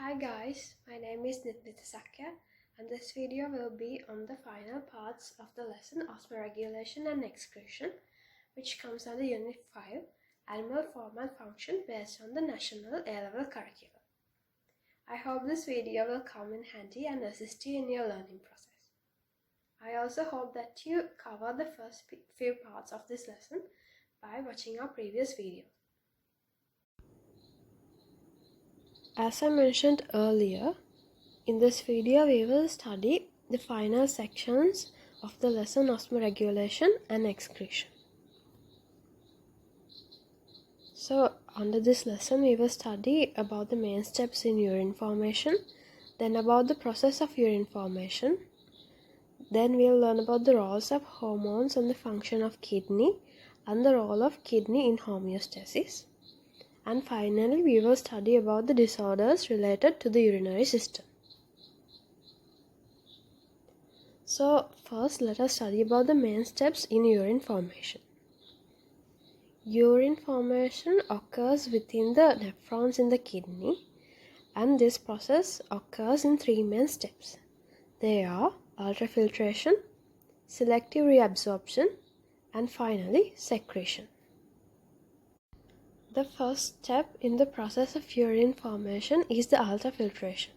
Hi guys, my name is Thisakya and this video will be on the final parts of the lesson Osmoregulation and Excretion, which comes under Unit 5, Animal Form and Function, based on the National A-Level curriculum. I hope this video will come in handy and assist you in your learning process. I also hope that you cover the first few parts of this lesson by watching our previous videos. As I mentioned earlier, in this video we will study the final sections of the lesson Osmoregulation and Excretion. So under this lesson we will study about the main steps in urine formation, then about the process of urine formation, then we will learn about the roles of hormones and the function of kidney and the role of kidney in homeostasis. And finally, we will study about the disorders related to the urinary system. So, first let us study about the main steps in urine formation. Urine formation occurs within the nephrons in the kidney, and this process occurs in three main steps. They are ultrafiltration, selective reabsorption, and finally secretion. The first step in the process of urine formation is the ultrafiltration.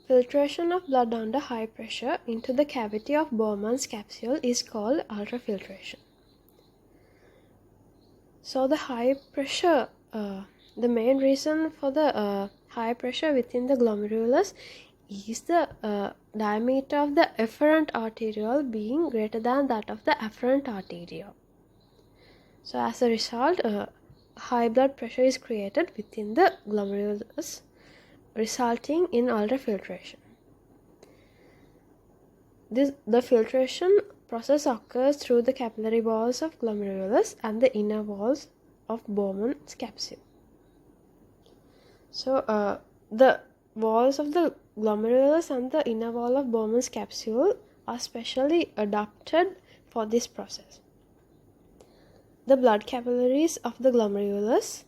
Filtration of blood under high pressure into the cavity of Bowman's capsule is called ultrafiltration. So the high pressure, the main reason for the high pressure within the glomerulus is the diameter of the efferent arteriole being greater than that of the afferent arteriole. So as a result, high blood pressure is created within the glomerulus, resulting in ultrafiltration. The filtration process occurs through the capillary walls of glomerulus and the inner walls of Bowman's capsule. So the walls of the glomerulus and the inner wall of Bowman's capsule are specially adapted for this process. The blood capillaries of the glomerulus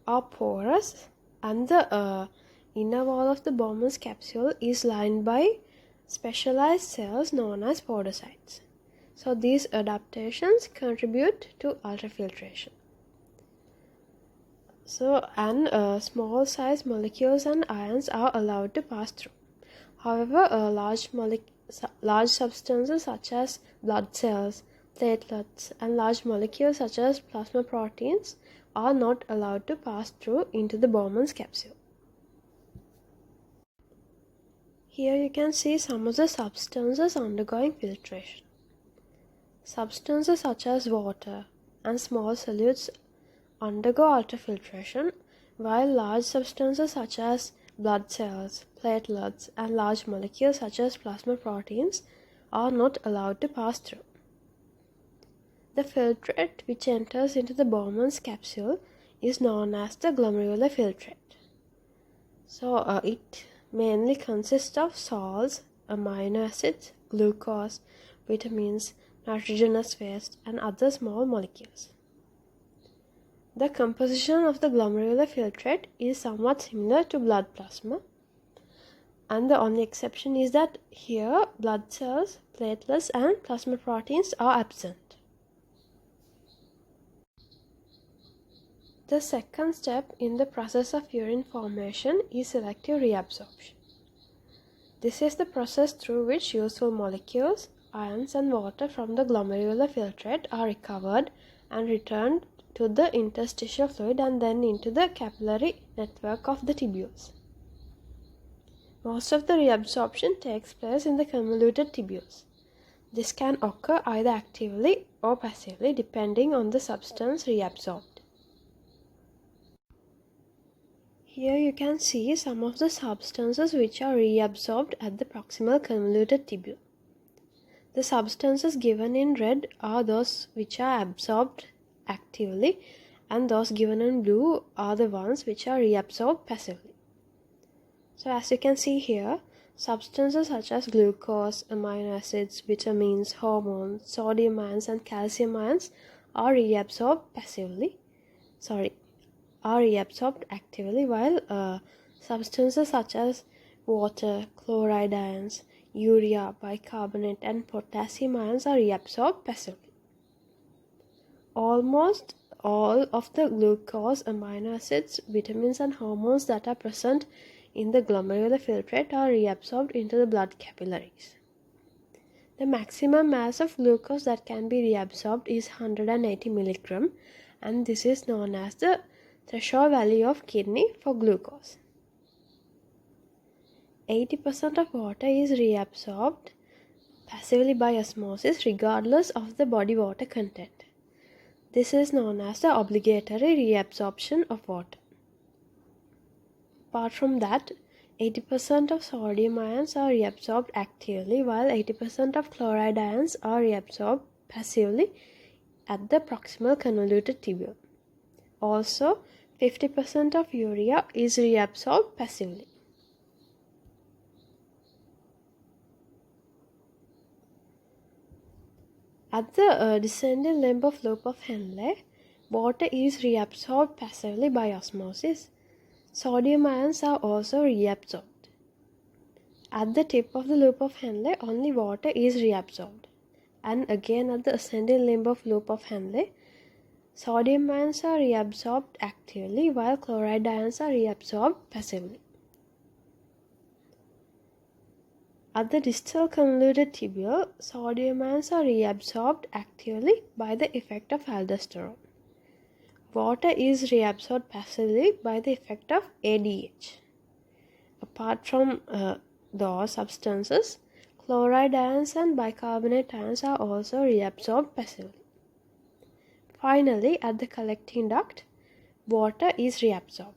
are porous, and the inner wall of the Bowman's capsule is lined by specialized cells known as podocytes. So these adaptations contribute to ultrafiltration. So small size molecules and ions are allowed to pass through. However, large substances such as blood cells, platelets, and large molecules such as plasma proteins are not allowed to pass through into the Bowman's capsule. Here you can see some of the substances undergoing filtration. Substances such as water and small solutes undergo ultrafiltration, while large substances such as blood cells, platelets, and large molecules such as plasma proteins are not allowed to pass through. The filtrate which enters into the Bowman's capsule is known as the glomerular filtrate. So it mainly consists of salts, amino acids, glucose, vitamins, nitrogenous waste, and other small molecules. The composition of the glomerular filtrate is somewhat similar to blood plasma, and the only exception is that here blood cells, platelets, and plasma proteins are absent. The second step in the process of urine formation is selective reabsorption. This is the process through which useful molecules, ions, and water from the glomerular filtrate are recovered and returned to the interstitial fluid and then into the capillary network of the tubules. Most of the reabsorption takes place in the convoluted tubules. This can occur either actively or passively depending on the substance reabsorbed. Here you can see some of the substances which are reabsorbed at the proximal convoluted tubule. The substances given in red are those which are absorbed actively, and those given in blue are the ones which are reabsorbed passively. So as you can see here, substances such as glucose, amino acids, vitamins, hormones, sodium ions, and calcium ions are reabsorbed actively, while Substances such as water, chloride ions, urea, bicarbonate, and potassium ions are reabsorbed passively. Almost all of the glucose, amino acids, vitamins, and hormones that are present in the glomerular filtrate are reabsorbed into the blood capillaries. The maximum mass of glucose that can be reabsorbed is 180 mg, and this is known as the threshold value of kidney for glucose. 80% of water is reabsorbed passively by osmosis regardless of the body water content. This is known as the obligatory reabsorption of water. Apart from that, 80% of sodium ions are reabsorbed actively, while 80% of chloride ions are reabsorbed passively at the proximal convoluted tubule. Also, 50% of urea is reabsorbed passively. At the descending limb of loop of Henle, water is reabsorbed passively by osmosis. Sodium ions are also reabsorbed. At the tip of the loop of Henle, only water is reabsorbed. And again at the ascending limb of loop of Henle, sodium ions are reabsorbed actively while chloride ions are reabsorbed passively. At the distal convoluted tubule, sodium ions are reabsorbed actively by the effect of aldesterone. Water is reabsorbed passively by the effect of ADH. Apart from those substances, chloride ions and bicarbonate ions are also reabsorbed passively. Finally, at the collecting duct, water is reabsorbed.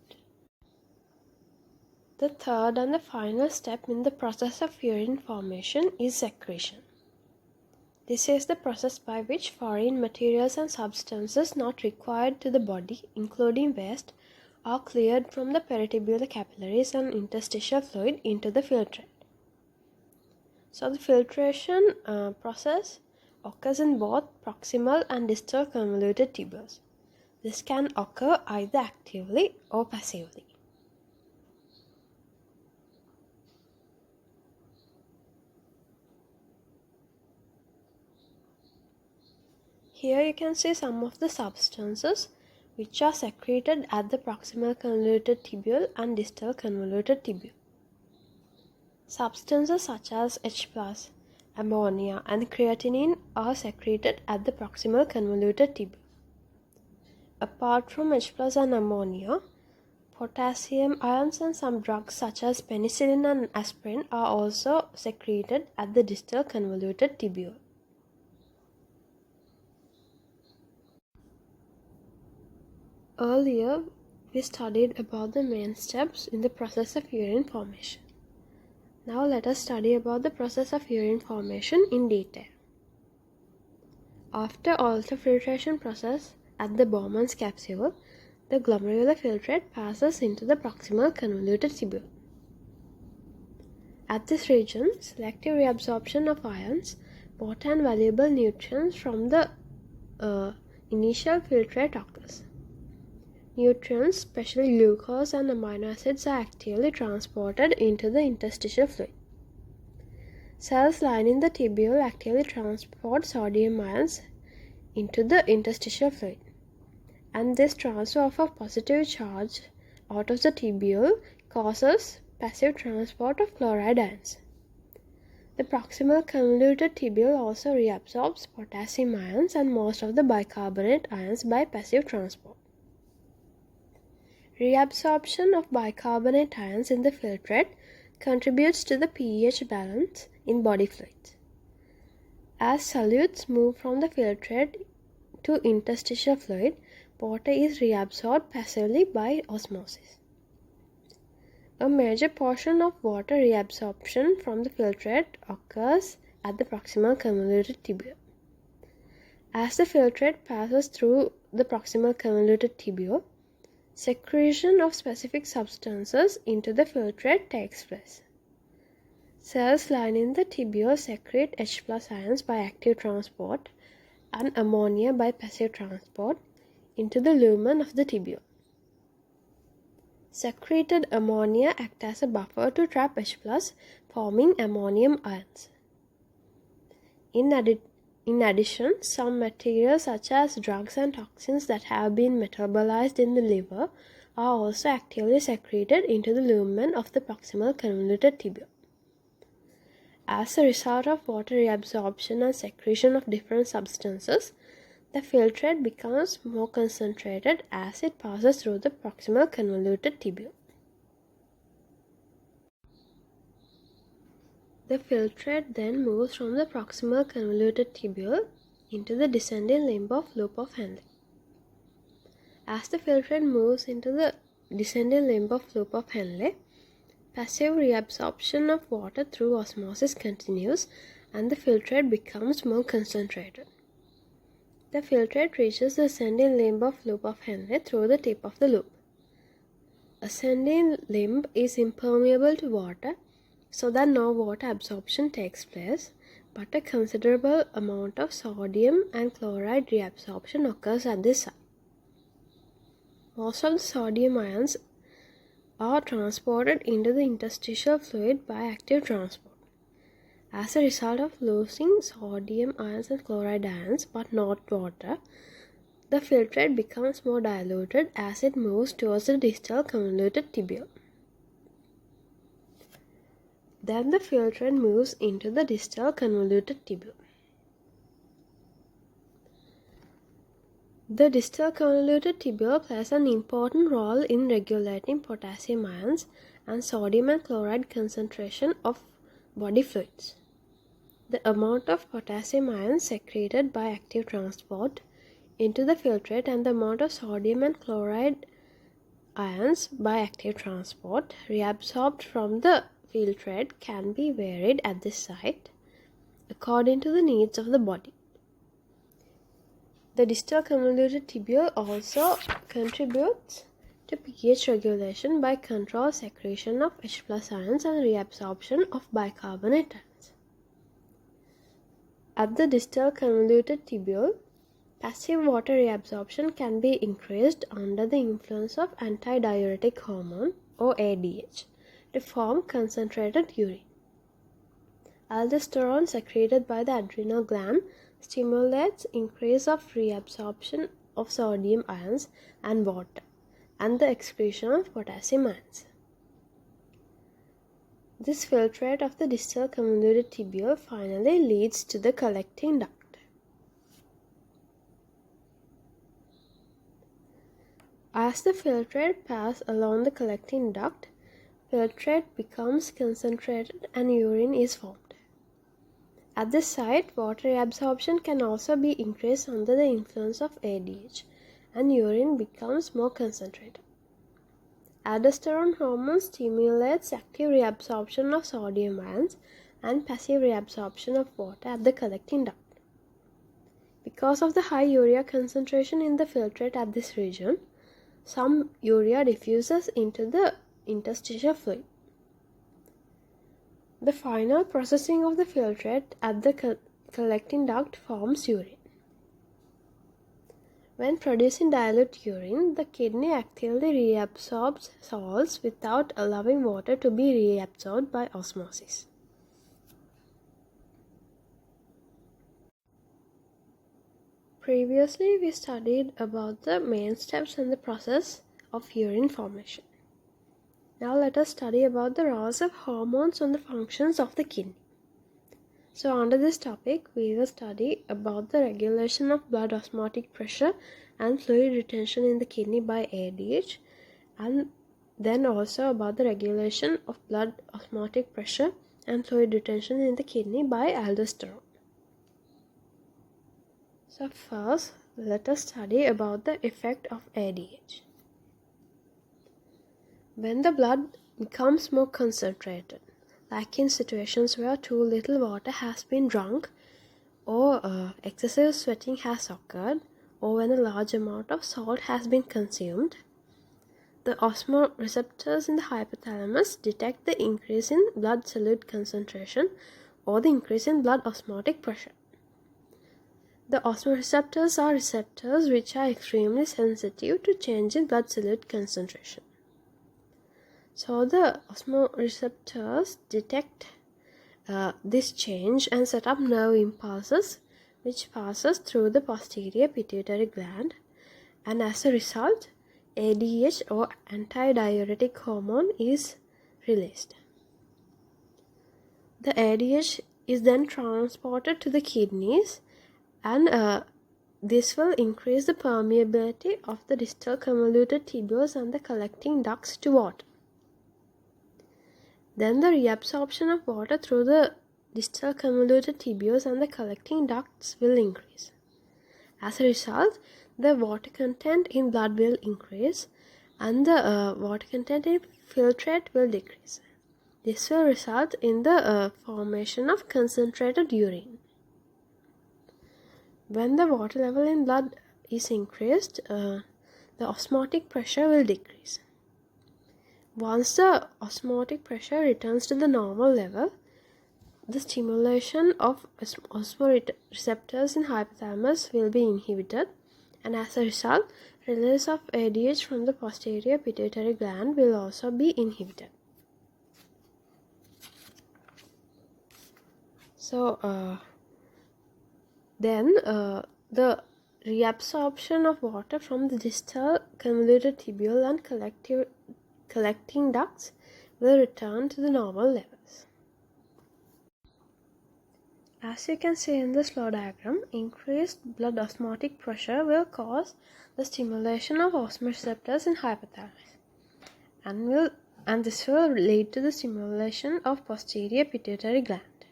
The third and the final step in the process of urine formation is secretion. This is the process by which foreign materials and substances not required to the body, including waste, are cleared from the peritubular capillaries and interstitial fluid into the filtrate. So the filtration process occurs in both proximal and distal convoluted tubules. This can occur either actively or passively. Here you can see some of the substances which are secreted at the proximal convoluted tubule and distal convoluted tubule. Substances such as H+, ammonia, and creatinine are secreted at the proximal convoluted tubule. Apart from H+ and ammonia, potassium ions and some drugs such as penicillin and aspirin are also secreted at the distal convoluted tubule. Earlier, we studied about the main steps in the process of urine formation. Now let us study about the process of urine formation in detail. After ultrafiltration process at the Bowman's capsule, the glomerular filtrate passes into the proximal convoluted tubule. At this region, selective reabsorption of ions, water and valuable nutrients from the initial filtrate occurs. Nutrients, especially glucose and amino acids, are actively transported into the interstitial fluid. Cells lining the tubule actively transport sodium ions into the interstitial fluid, and this transfer of a positive charge out of the tubule causes passive transport of chloride ions. The proximal convoluted tubule also reabsorbs potassium ions and most of the bicarbonate ions by passive transport. Reabsorption of bicarbonate ions in the filtrate contributes to the pH balance in body fluids. As solutes move from the filtrate to interstitial fluid, water is reabsorbed passively by osmosis. A major portion of water reabsorption from the filtrate occurs at the proximal convoluted tubule. As the filtrate passes through the proximal convoluted tubule, secretion of specific substances into the filtrate takes place. Cells lining the tubule secrete H+ ions by active transport and ammonia by passive transport into the lumen of the tubule. Secreted ammonia acts as a buffer to trap H+, forming ammonium ions. In addition, some materials such as drugs and toxins that have been metabolized in the liver are also actively secreted into the lumen of the proximal convoluted tubule. As a result of water reabsorption and secretion of different substances, the filtrate becomes more concentrated as it passes through the proximal convoluted tubule. The filtrate then moves from the proximal convoluted tubule into the descending limb of loop of Henle. As the filtrate moves into the descending limb of loop of Henle, passive reabsorption of water through osmosis continues and the filtrate becomes more concentrated. The filtrate reaches the ascending limb of loop of Henle through the tip of the loop. Ascending limb is impermeable to water, so that no water absorption takes place, but a considerable amount of sodium and chloride reabsorption occurs at this site. Most of the sodium ions are transported into the interstitial fluid by active transport. As a result of losing sodium ions and chloride ions, but not water, the filtrate becomes more diluted as it moves towards the distal convoluted tubule. Then the filtrate moves into the distal convoluted tubule. The distal convoluted tubule plays an important role in regulating potassium ions and sodium and chloride concentration of body fluids. The amount of potassium ions secreted by active transport into the filtrate and the amount of sodium and chloride ions by active transport reabsorbed from the filtrate can be varied at this site according to the needs of the body. The distal convoluted tubule also contributes to pH regulation by controlled secretion of H+ ions and reabsorption of bicarbonate ions. At the distal convoluted tubule, passive water reabsorption can be increased under the influence of antidiuretic hormone or ADH to form concentrated urine. Aldesterone secreted by the adrenal gland stimulates increase of reabsorption of sodium ions and water and the excretion of potassium ions. This filtrate of the distal convoluted tubule finally leads to the collecting duct. As the filtrate passes along the collecting duct, filtrate becomes concentrated and urine is formed. At this site, water reabsorption can also be increased under the influence of ADH, and urine becomes more concentrated. Aldesterone hormone stimulates active reabsorption of sodium ions and passive reabsorption of water at the collecting duct. Because of the high urea concentration in the filtrate at this region, some urea diffuses into the interstitial fluid. The final processing of the filtrate at the collecting duct forms urine. When producing dilute urine, the kidney actively reabsorbs salts without allowing water to be reabsorbed by osmosis. Previously, we studied about the main steps in the process of urine formation. Now let us study about the roles of hormones on the functions of the kidney. So under this topic, we will study about the regulation of blood osmotic pressure and fluid retention in the kidney by ADH, and then also about the regulation of blood osmotic pressure and fluid retention in the kidney by aldosterone. So first, let us study about the effect of ADH. When the blood becomes more concentrated, like in situations where too little water has been drunk, or excessive sweating has occurred, or when a large amount of salt has been consumed, the osmoreceptors in the hypothalamus detect the increase in blood solute concentration or the increase in blood osmotic pressure. The osmoreceptors are receptors which are extremely sensitive to change in blood solute concentration. So the osmoreceptors detect this change and set up nerve impulses which passes through the posterior pituitary gland, and as a result ADH or antidiuretic hormone is released. The ADH is then transported to the kidneys, and this will increase the permeability of the distal convoluted tubules and the collecting ducts to water. Then the reabsorption of water through the distal convoluted tubules and the collecting ducts will increase. As a result, the water content in blood will increase and the water content in filtrate will decrease. This will result in the formation of concentrated urine. When the water level in blood is increased, the osmotic pressure will decrease. Once the osmotic pressure returns to the normal level, the stimulation of osmoreceptors in hypothalamus will be inhibited, and as a result, release of ADH from the posterior pituitary gland will also be inhibited. So, then the reabsorption of water from the distal convoluted tubule and collecting ducts will return to the normal levels. As you can see in this flow diagram, increased blood osmotic pressure will cause the stimulation of osmoreceptors in hypothalamus, and this will lead to the stimulation of posterior pituitary gland,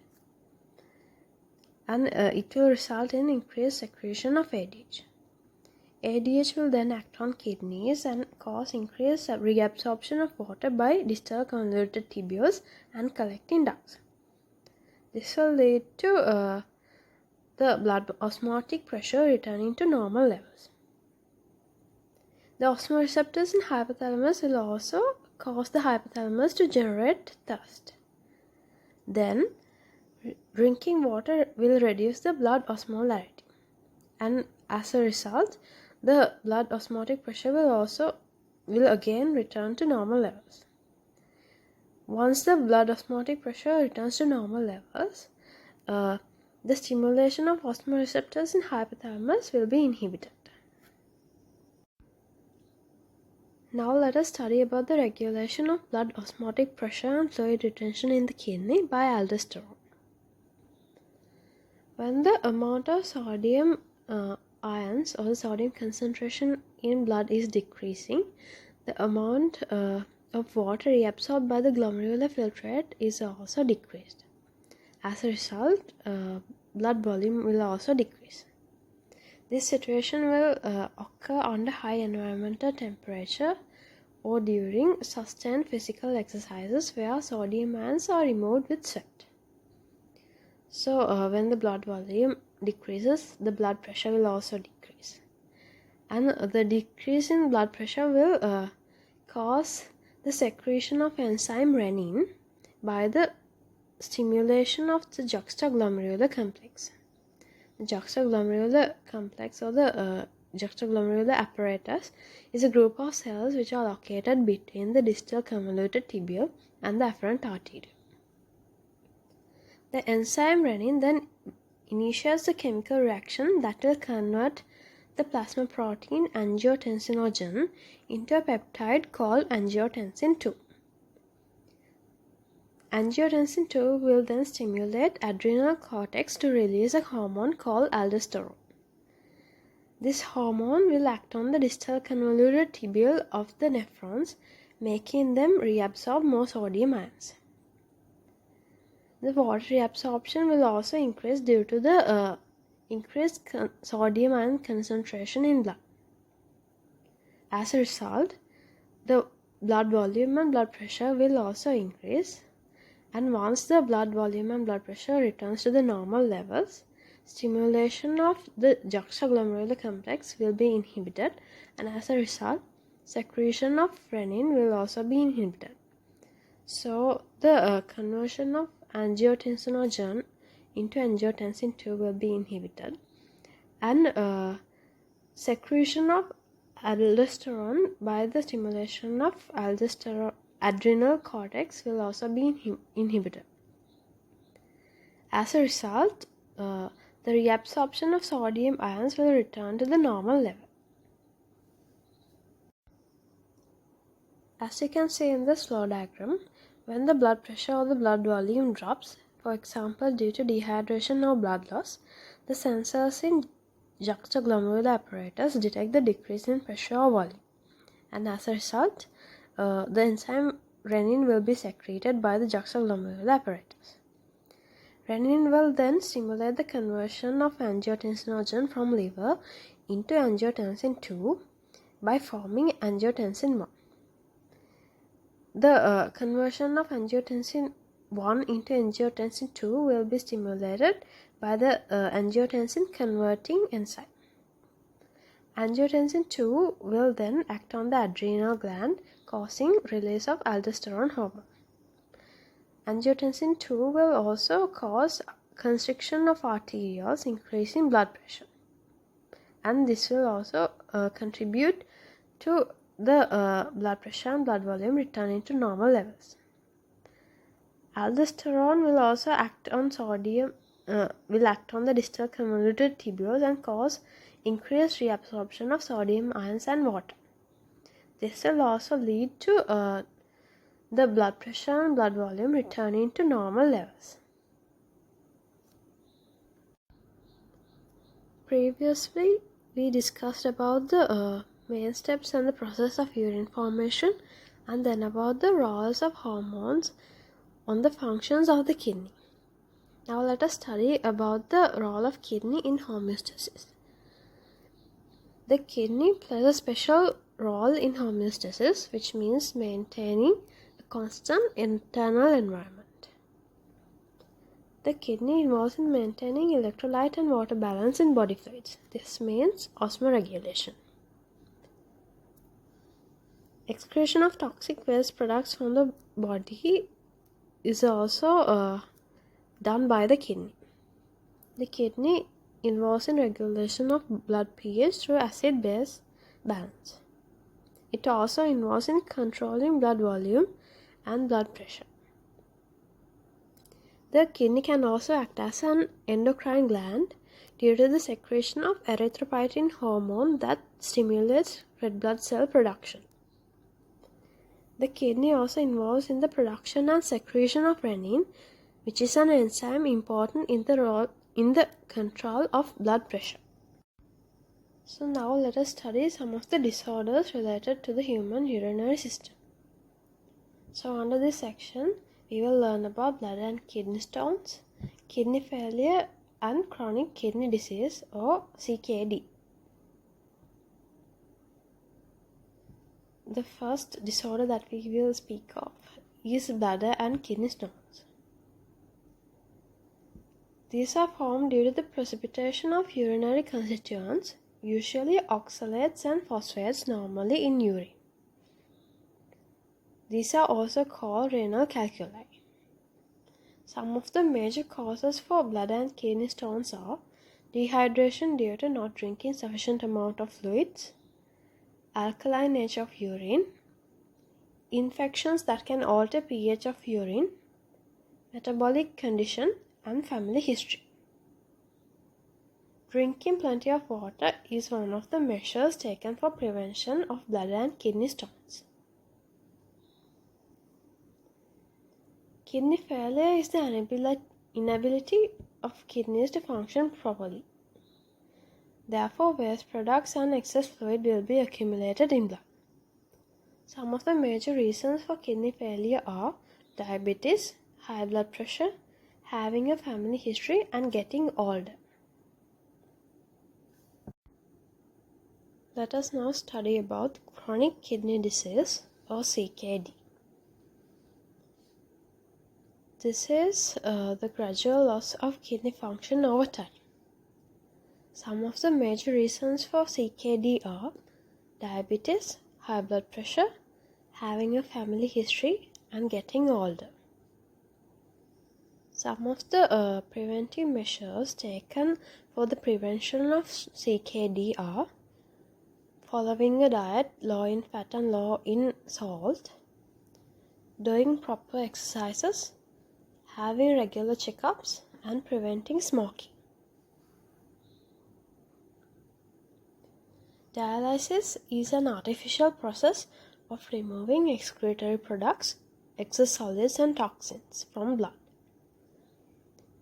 and it will result in increased secretion of ADH. ADH will then act on kidneys and cause increased reabsorption of water by distal convoluted tubules and collecting ducts. This will lead to the blood osmotic pressure returning to normal levels. The osmoreceptors in hypothalamus will also cause the hypothalamus to generate thirst. Then, drinking water will reduce the blood osmolarity, and as a result, the blood osmotic pressure will again return to normal levels. Once the blood osmotic pressure returns to normal levels, the stimulation of osmoreceptors in hypothalamus will be inhibited. Now let us study about the regulation of blood osmotic pressure and fluid retention in the kidney by aldesterone. When the amount of sodium ions or the sodium concentration in blood is decreasing, the amount of water reabsorbed by the glomerular filtrate is also decreased. As a result, blood volume will also decrease. This situation will occur under high environmental temperature or during sustained physical exercises where sodium ions are removed with sweat. So, when the blood volume decreases, the blood pressure will also decrease. And the decrease in blood pressure will cause the secretion of enzyme renin by the stimulation of the juxtaglomerular complex. The juxtaglomerular complex or the juxtaglomerular apparatus is a group of cells which are located between the distal convoluted tubule and the afferent artery. The enzyme renin then initiates the chemical reaction that will convert the plasma protein angiotensinogen into a peptide called angiotensin II. Angiotensin II will then stimulate adrenal cortex to release a hormone called aldesterone. This hormone will act on the distal convoluted tubule of the nephrons, making them reabsorb more sodium ions. The water reabsorption will also increase due to the increased sodium ion concentration in blood. As a result, the blood volume and blood pressure will also increase, and once the blood volume and blood pressure returns to the normal levels, stimulation of the juxtaglomerular complex will be inhibited, and as a result, secretion of renin will also be inhibited. So, the conversion of angiotensinogen into angiotensin II will be inhibited, and secretion of aldosterone by the stimulation of adrenal cortex will also be inhibited. As a result, the reabsorption of sodium ions will return to the normal level. As you can see in the flow diagram, when the blood pressure or the blood volume drops, for example due to dehydration or blood loss, the sensors in juxtaglomerular apparatus detect the decrease in pressure or volume, and as a result, the enzyme renin will be secreted by the juxtaglomerular apparatus. Renin will then stimulate the conversion of angiotensinogen from liver into angiotensin II by forming angiotensin I. The conversion of angiotensin I into angiotensin II will be stimulated by the angiotensin converting enzyme. Angiotensin II will then act on the adrenal gland, causing release of aldesterone hormone. Angiotensin II will also cause constriction of arterioles, increasing blood pressure, and this will also contribute to the blood pressure and blood volume returning to normal levels. Aldesterone will also act on the distal convoluted tubules and cause increased reabsorption of sodium ions and water. This will also lead to the blood pressure and blood volume returning to normal levels. Previously, we discussed about the main steps and the process of urine formation, and then about the roles of hormones on the functions of the kidney. Now let us study about the role of kidney in homeostasis. The kidney plays a special role in homeostasis, which means maintaining a constant internal environment. The kidney involves in maintaining electrolyte and water balance in body fluids. This means osmoregulation. Excretion of toxic waste products from the body is also done by the kidney. The kidney involves in regulation of blood pH through acid-base balance. It also involves in controlling blood volume and blood pressure. The kidney can also act as an endocrine gland due to the secretion of erythropoietin hormone that stimulates red blood cell production. The kidney also involves in the production and secretion of renin, which is an enzyme important in the control of blood pressure. So now let us study some of the disorders related to the human urinary system. So under this section, we will learn about bladder and kidney stones, kidney failure and chronic kidney disease or CKD. The first disorder that we will speak of is bladder and kidney stones. These are formed due to the precipitation of urinary constituents, usually oxalates and phosphates, normally in urine. These are also called renal calculi. Some of the major causes for bladder and kidney stones are dehydration due to not drinking sufficient amount of fluids, alkaline nature of urine, infections that can alter pH of urine, metabolic condition, and family history. Drinking plenty of water is one of the measures taken for prevention of bladder and kidney stones. Kidney failure is the inability of kidneys to function properly. Therefore, waste products and excess fluid will be accumulated in blood. Some of the major reasons for kidney failure are diabetes, high blood pressure, having a family history, and getting older. Let us now study about chronic kidney disease or CKD. This is the gradual loss of kidney function over time. Some of the major reasons for CKD are diabetes, high blood pressure, having a family history, and getting older. Some of the preventive measures taken for the prevention of CKD are following a diet low in fat and low in salt, doing proper exercises, having regular checkups, and preventing smoking. Dialysis is an artificial process of removing excretory products, excess solids and toxins from blood.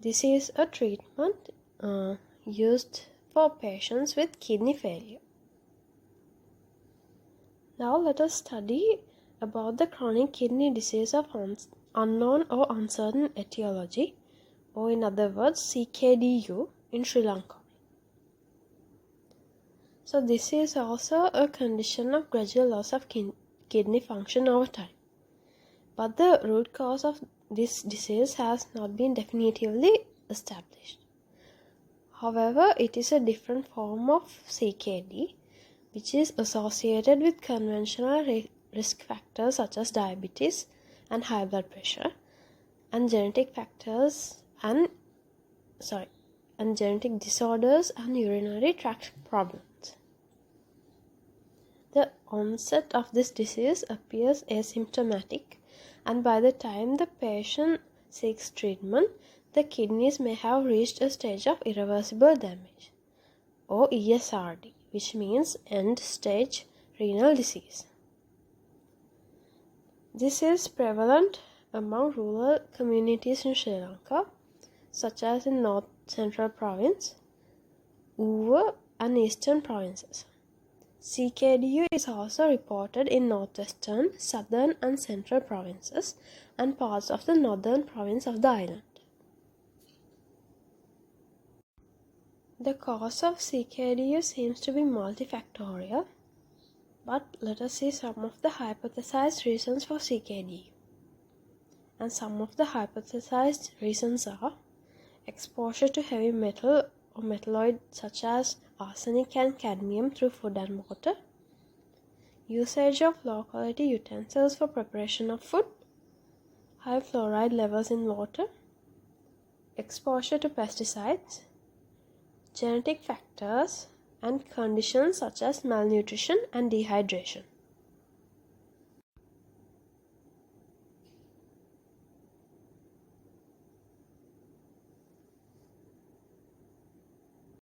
This is a treatment used for patients with kidney failure. Now let us study about the chronic kidney disease of unknown or uncertain etiology, or in other words CKDU, in Sri Lanka. So this is also a condition of gradual loss of kidney function over time. But the root cause of this disease has not been definitively established. However, it is a different form of CKD, which is associated with conventional risk factors such as diabetes and high blood pressure, and genetic factors and genetic disorders and urinary tract problems. The onset of this disease appears asymptomatic, and by the time the patient seeks treatment, the kidneys may have reached a stage of irreversible damage, or ESRD, which means end-stage renal disease. This is prevalent among rural communities in Sri Lanka, such as in North Central Province, Uva, and Eastern Provinces. CKDU is also reported in northwestern, southern and central provinces and parts of the northern province of the island. The cause of CKDU seems to be multifactorial, but let us see some of the hypothesized reasons for CKDU. And some of the hypothesized reasons are exposure to heavy metal or metalloid such as arsenic and cadmium through food and water, usage of low-quality utensils for preparation of food, high fluoride levels in water, exposure to pesticides, genetic factors, and conditions such as malnutrition and dehydration.